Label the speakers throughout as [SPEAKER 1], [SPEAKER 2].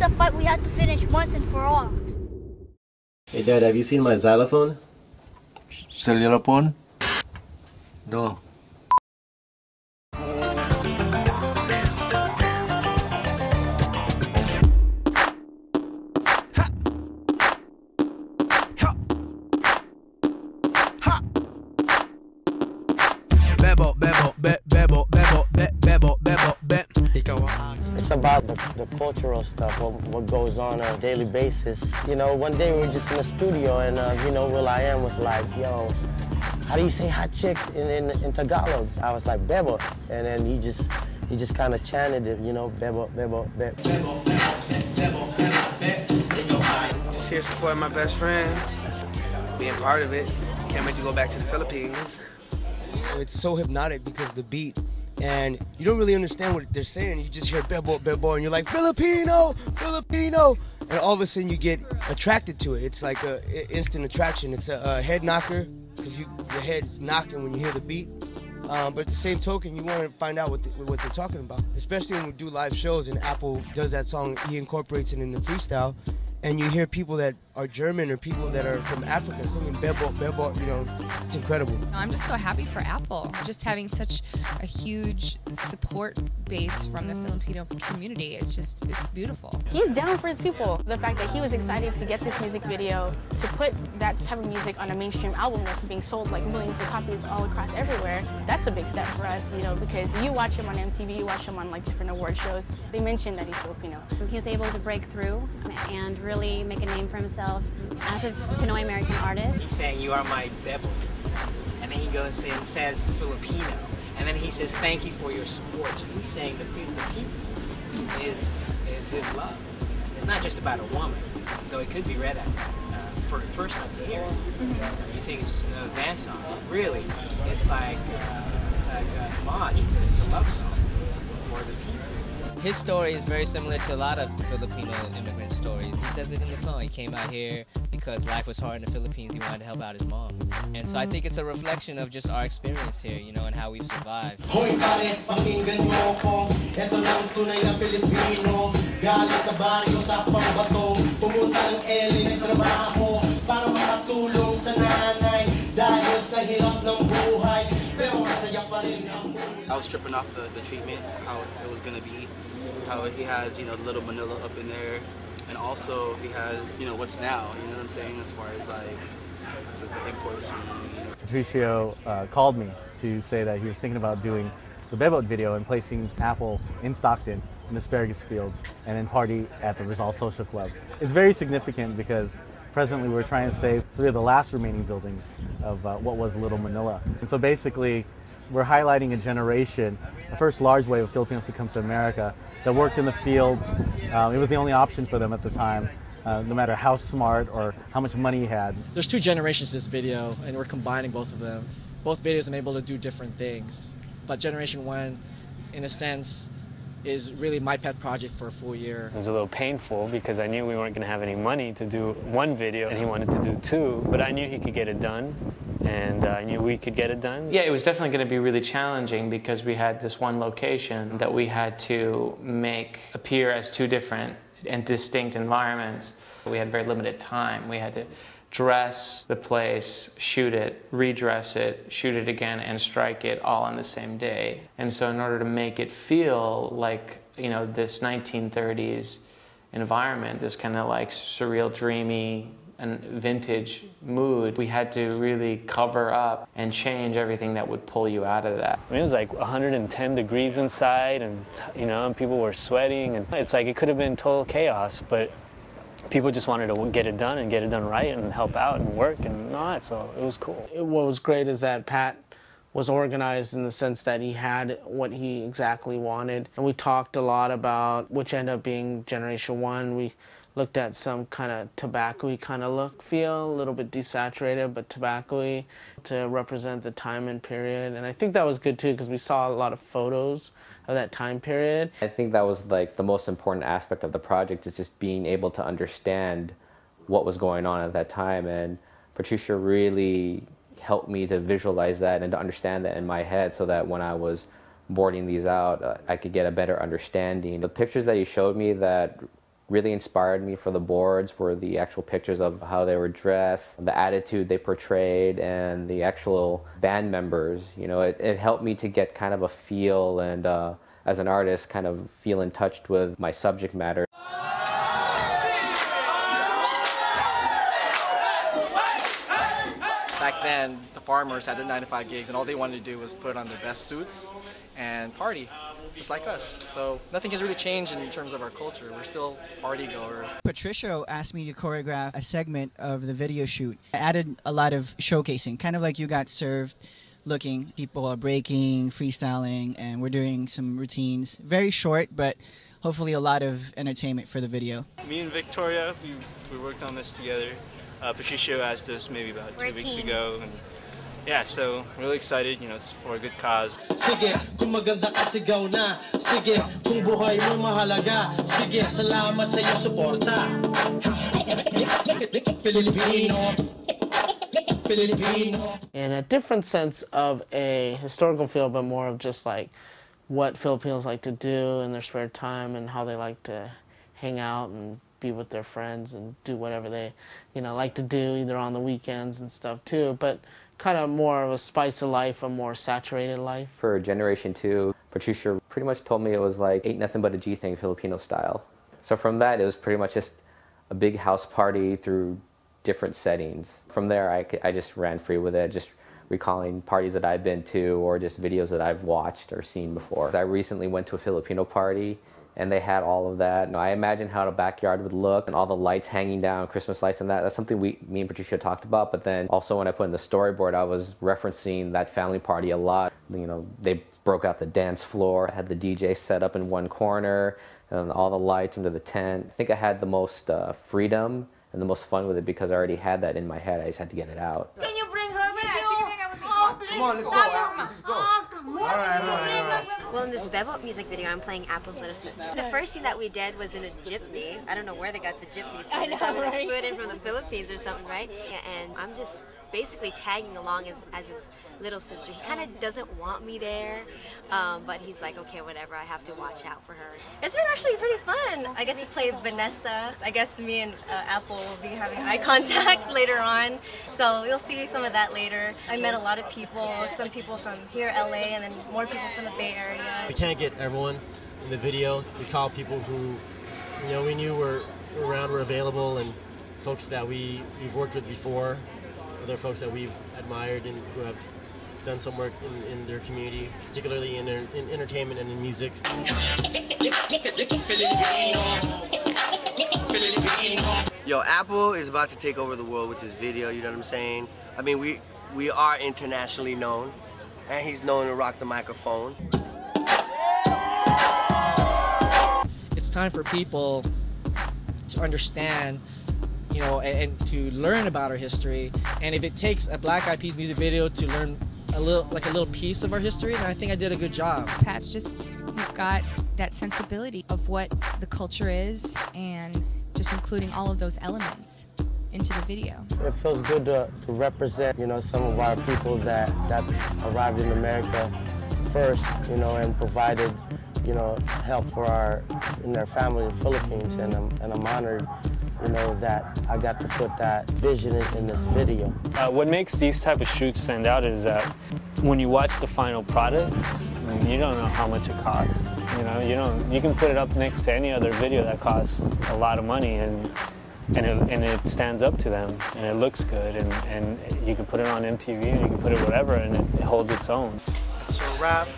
[SPEAKER 1] a fight we had to finish once and for all.
[SPEAKER 2] Hey Dad, have you seen my xylophone?
[SPEAKER 3] Xylophone? No.
[SPEAKER 4] Bebot, bebot, bebot, bebot, bebot, bebot, bebot.
[SPEAKER 5] It's about the cultural stuff, what goes on a daily basis. You know, one day we were just in the studio and, you know, Will.i.am was like, yo, how do you say hot chick in Tagalog? I was like, bebot. And then he just kind of chanted it, you know, bebot, bebot, bebot.
[SPEAKER 4] Just here supporting my best friend, being part of it. Can't wait to go back to the Philippines.
[SPEAKER 6] It's so hypnotic because of the beat, and you don't really understand what they're saying. You just hear bebo, bebo, and you're like, Filipino, Filipino, and all of a sudden you get attracted to it. It's like an instant attraction. It's a head knocker because your head's knocking when you hear the beat. But at the same token, you want to find out what they're talking about, especially when we do live shows and Apple does that song, he incorporates it in the freestyle, and you hear people that are German or people that are from Africa singing bebo, bebo, you know, it's incredible.
[SPEAKER 7] I'm just so happy for Apple, just having such a huge support base from the Filipino community. It's beautiful.
[SPEAKER 8] He's down for his people. The fact that he was excited to get this music video, to put that type of music on a mainstream album that's being sold like millions of copies all across everywhere, that's a big step for us, you know, because you watch him on MTV, you watch him on like different award shows, they mention that he's Filipino.
[SPEAKER 9] He was able to break through and really make a name for himself as a Pinoy American artist.
[SPEAKER 10] He's saying, you are my bebo. And then he goes and says Filipino. And then he says, thank you for your support. So he's saying the people is his love. It's not just about a woman, though it could be read at for the first time you hear it. You think it's a dance song. Really, it's like a homage. It's a love song for the people.
[SPEAKER 11] His story is very similar to a lot of Filipino immigrant stories. He says it in the song. He came out here because life was hard in the Philippines. He wanted to help out his mom. And so I think it's a reflection of just our experience here, you know, and how we've survived.
[SPEAKER 12] Hoy pare, pakinggan mo ko. Ito lang tunay na Pilipino. Galing sa baryo sa pambatong. Pumunta ng LA nagtrabaho para makatulong sa nanay. Dahil sa hirap ng buhay. Pero masaya pa rin ang buhay.
[SPEAKER 13] I was tripping off the treatment, how it was going to be, how he has, you know, Little Manila up in there, and also he has, you know, what's now, you know what I'm saying, as far as like the import scene.
[SPEAKER 14] Patricio called me to say that he was thinking about doing the Bebot video and placing Apple in Stockton in asparagus fields and then party at the Rizal Social Club. It's very significant because presently we're trying to save 3 of the last remaining buildings of what was Little Manila. And so basically we're highlighting a generation, the first large wave of Filipinos to come to America that worked in the fields. It was the only option for them at the time, no matter how smart or how much money he had.
[SPEAKER 15] There's 2 generations to this video, and we're combining both of them. Both videos are able to do different things. But Generation 1, in a sense, is really my pet project for a full year.
[SPEAKER 16] It was a little painful because I knew we weren't going to have any money to do 1 video, and he wanted to do 2, but I knew he could get it done. And I knew we could get it done.
[SPEAKER 17] Yeah, it was definitely going to be really challenging because we had this one location that we had to make appear as 2 different and distinct environments. We had very limited time. We had to dress the place, shoot it, redress it, shoot it again, and strike it all on the same day. And so in order to make it feel like, you know, this 1930s environment, this kind of like surreal, dreamy, and vintage mood, we had to really cover up and change everything that would pull you out of that.
[SPEAKER 16] I mean, it was like 110 degrees inside, and you know, and people were sweating, and it's like it could have been total chaos, but people just wanted to get it done and get it done right and help out and work and all that, so it was cool.
[SPEAKER 18] What was great is that Pat was organized in the sense that he had what he exactly wanted, and we talked a lot about, which ended up being Generation 1. We looked at some kind of tobacco-y kind of look, feel, a little bit desaturated, but tobacco-y to represent the time and period. And I think that was good too, because we saw a lot of photos of that time period.
[SPEAKER 19] I think that was like the most important aspect of the project, is just being able to understand what was going on at that time. And Patricia really helped me to visualize that and to understand that in my head, so that when I was boarding these out, I could get a better understanding. The pictures that he showed me that really inspired me for the boards were the actual pictures of how they were dressed, the attitude they portrayed, and the actual band members. You know, it helped me to get kind of a feel and, as an artist, kind of feel in touch with my subject matter.
[SPEAKER 15] Back then, the farmers had their 9-to-5 gigs, and all they wanted to do was put on their best suits and party, just like us. So nothing has really changed in terms of our culture. We're still party goers.
[SPEAKER 20] Patricio asked me to choreograph a segment of the video shoot. I added a lot of showcasing, kind of like You Got Served looking. People are breaking, freestyling, and we're doing some routines. Very short, but hopefully a lot of entertainment for the video.
[SPEAKER 21] Me and Victoria, we worked on this together. Patricio asked us maybe about 2 weeks ago, and yeah, so really excited. You know, it's for a good cause.
[SPEAKER 12] Sige, kung maganda ka sigaw na. Sige, kung buhay mo mahalaga. Sige, salamat sa iyong suporta. Filipino.
[SPEAKER 18] In a different sense of a historical feel, but more of just like what Filipinos like to do in their spare time and how they like to hang out and be with their friends and do whatever they, you know, like to do either on the weekends and stuff too, but kind of more of a spice of life, a more saturated life.
[SPEAKER 19] For Generation 2, Patricia pretty much told me it was like ain't nothing but a G thing, Filipino style. So from that, it was pretty much just a big house party through different settings. From there, I just ran free with it, just recalling parties that I've been to or just videos that I've watched or seen before. I recently went to a Filipino party, and they had all of that. I imagine how the backyard would look and all the lights hanging down, Christmas lights and that. That's something me and Patricia talked about, but then also when I put in the storyboard, I was referencing that family party a lot. You know, they broke out the dance floor, had the DJ set up in one corner, and all the lights into the tent. I think I had the most freedom and the most fun with it because I already had that in my head. I just had to get it out.
[SPEAKER 1] Can you bring her with you? She can hang out with me. Oh, please.
[SPEAKER 12] Come on, let's go. Let's just go.
[SPEAKER 1] Oh, come on.
[SPEAKER 12] All right.
[SPEAKER 22] Well, in this Bebot music video, I'm playing Apple's little sister. The first scene that we did was in a jeepney. I don't know where they got the jeepney from.
[SPEAKER 1] I know, right?
[SPEAKER 22] They flew it in from the Philippines or something, right? And I'm just basically tagging along as his little sister. He kind of doesn't want me there, but he's like, okay, whatever, I have to watch out for her. It's been actually pretty fun. I get to play Vanessa. I guess me and Apple will be having eye contact later on, so you'll see some of that later. I met a lot of people, some people from here, LA, and then more people from the Bay Area.
[SPEAKER 2] We can't get everyone in the video. We call people who, you know, we knew were around, were available, and folks that we've worked with before, other folks that we've admired and who have done some work in their community, particularly in entertainment and in music.
[SPEAKER 23] Yo, Apple is about to take over the world with this video, you know what I'm saying? I mean, we are internationally known, and he's known to rock the microphone.
[SPEAKER 15] It's time for people to understand, you know, and to learn about our history. And if it takes a Black Eyed Peas music video to learn a little piece of our history, then I think I did a good job.
[SPEAKER 7] Pat's he's got that sensibility of what the culture is and just including all of those elements into the video.
[SPEAKER 5] It feels good to represent, you know, some of our people that arrived in America first, you know, and provided, you know, help for their family in the Philippines, and I'm honored, you know, that I got to put that vision in this video.
[SPEAKER 16] What makes these type of shoots stand out is that when you watch the final product, you don't know how much it costs. You know, you can put it up next to any other video that costs a lot of money, and it stands up to them, and it looks good, and you can put it on MTV, and you can put it whatever, and it holds its own.
[SPEAKER 15] That's a wrap.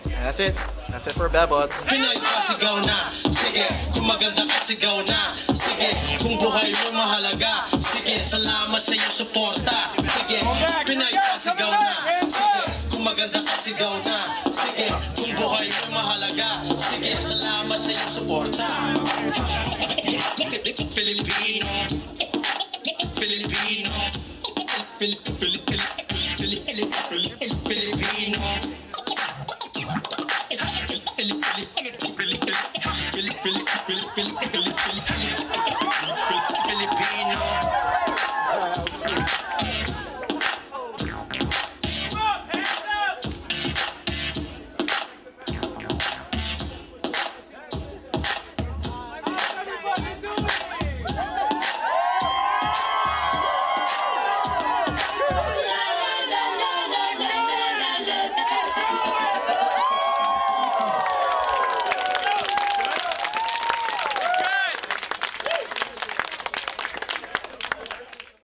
[SPEAKER 15] And that's it. That's it for Bebot.
[SPEAKER 12] Pinoy pasigaw na. Sige, kung maganda ka sigaw na. Sige, kung buhay mo mahalaga. Sige, salamat sa iyong suporta. Sige, Pinoy pasigaw na. Sige, kung maganda ka sigaw na. Sige, kung buhay mo mahalaga. Sige, salamat sa iyong suporta. Filipino. Filipino. Filipino.